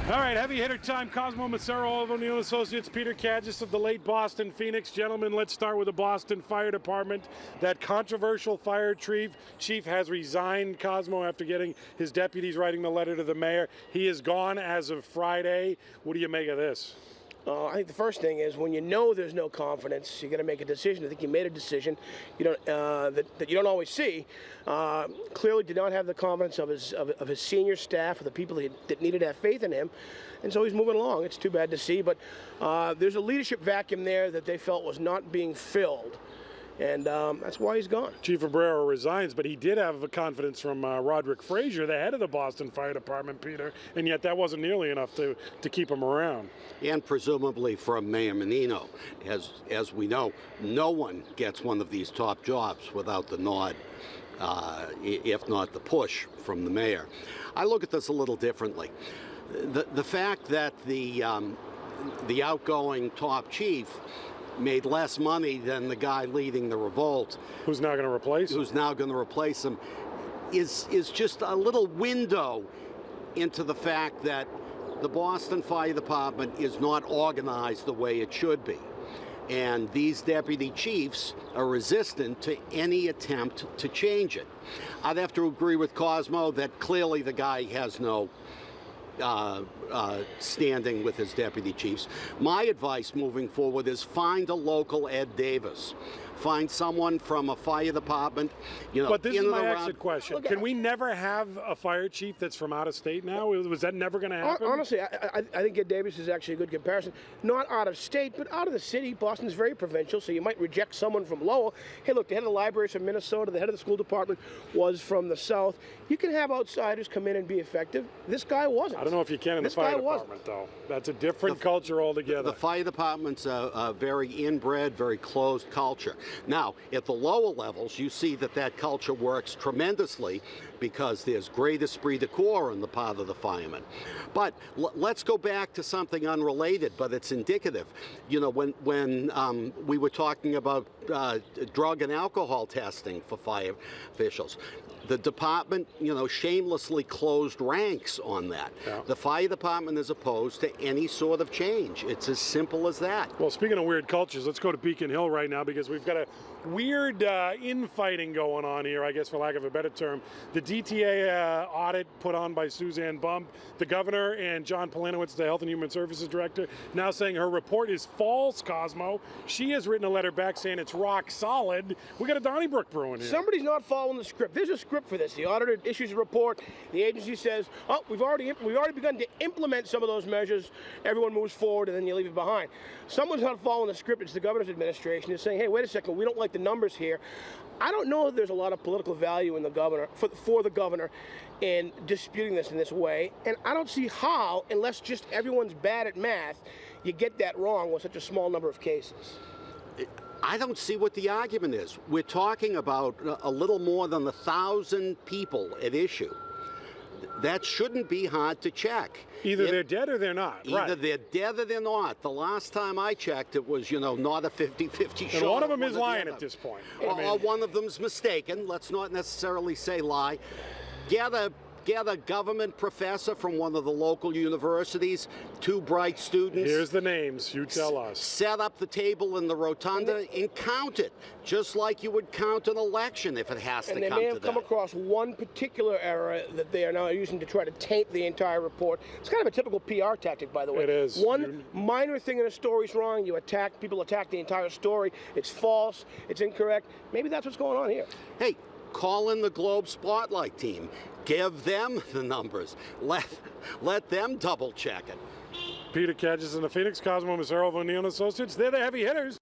All right, heavy hitter time. Cosmo Macero of Menino Associates, Peter Kajis of the late Boston Phoenix. Gentlemen, let's start with the Boston Fire Department. That controversial fire chief has resigned, Cosmo, after getting his deputies writing the letter to the mayor. He is gone as of Friday. What do you make of this? I think the first thing is when you know there's no confidence, you got to make a decision. I think he made a decision you don't, that you don't always see. Clearly did not have the confidence of his senior staff, or the people that needed to have faith in him, and so he's moving along. It's too bad to see, but there's a leadership vacuum there that they felt was not being filled. And that's why he's gone. Chief Abreu resigns, but he did have confidence from Roderick Frazier, the head of the Boston Fire Department, Peter, and yet that wasn't nearly enough to keep him around. And presumably from Mayor Menino. As we know, no one gets one of these top jobs without the nod, if not the push from the mayor. I look at this a little differently. The fact that the outgoing top chief made less money than the guy leading the revolt, who's now going to replace him, is just a little window into the fact that the Boston Fire Department is not organized the way it should be. And these deputy chiefs are resistant to any attempt to change it. I'd have to agree with Cosmo that clearly the guy has no standing with his deputy chiefs. My advice moving forward is find a local Ed Davis. Find someone from a fire department, But this is my exit question. Can we never have a fire chief that's from out of state now? Was that never going to happen? Honestly, I think Ed Davis is actually a good comparison. Not out of state, but out of the city. Boston's very provincial, so you might reject someone from Lowell. Hey, look, the head of the library is from Minnesota. The head of the school department was from the South. You can have outsiders come in and be effective. This guy wasn't. I don't know if you can in the fire department, though. That's a different culture altogether. The fire department's a very inbred, very closed culture. Now, at the lower levels, you see that culture works tremendously because there's great esprit de corps on the part of the firemen. But let's go back to something unrelated, but it's indicative. When we were talking about drug and alcohol testing for fire officials, the department, shamelessly closed ranks on that. Yeah. The fire department is opposed to any sort of change. It's as simple as that. Well, speaking of weird cultures, let's go to Beacon Hill right now because we've got a weird infighting going on here, I guess for lack of a better term. The DTA audit put on by Suzanne Bump, the governor, and John Polanowitz, the Health and Human Services Director, now saying her report is false, Cosmo. She has written a letter back saying it's rock solid. We got a Donnybrook brewing here. Somebody's not following the script. There's a script for this. The auditor issues a report. The agency says, "Oh, we've already begun to implement some of those measures." Everyone moves forward, and then you leave it behind. Someone's not following the script. It's the governor's administration. Is saying, "Hey, wait a second. We don't like the numbers here." I don't know if there's a lot of political value in the governor for the governor in disputing this in this way, and I don't see how, unless just everyone's bad at math, you get that wrong with such a small number of cases. I don't see what the argument is. We're talking about a little more than 1,000 people at issue. That shouldn't be hard to check. Either they're dead or they're not. Either they're dead or they're not. The last time I checked, it was, not a 50-50 shot. And one of them is lying at this point. Or one of them's mistaken. Let's not necessarily say lie. Get a government professor from one of the local universities, 2 bright students. Here's the names, you tell us. Set up the table in the rotunda and count it, just like you would count an election if it has to come to that. And they may have come across one particular error that they are now using to try to taint the entire report. It's kind of a typical PR tactic, by the way. It is. One minor thing in a story's wrong, people attack the entire story. It's false, it's incorrect. Maybe that's what's going on here. Hey, call in the Globe Spotlight team. Give them the numbers. Let them double check it. Peter Kajis and the Phoenix, Cosmo Macero of Menino Associates. They're the heavy hitters.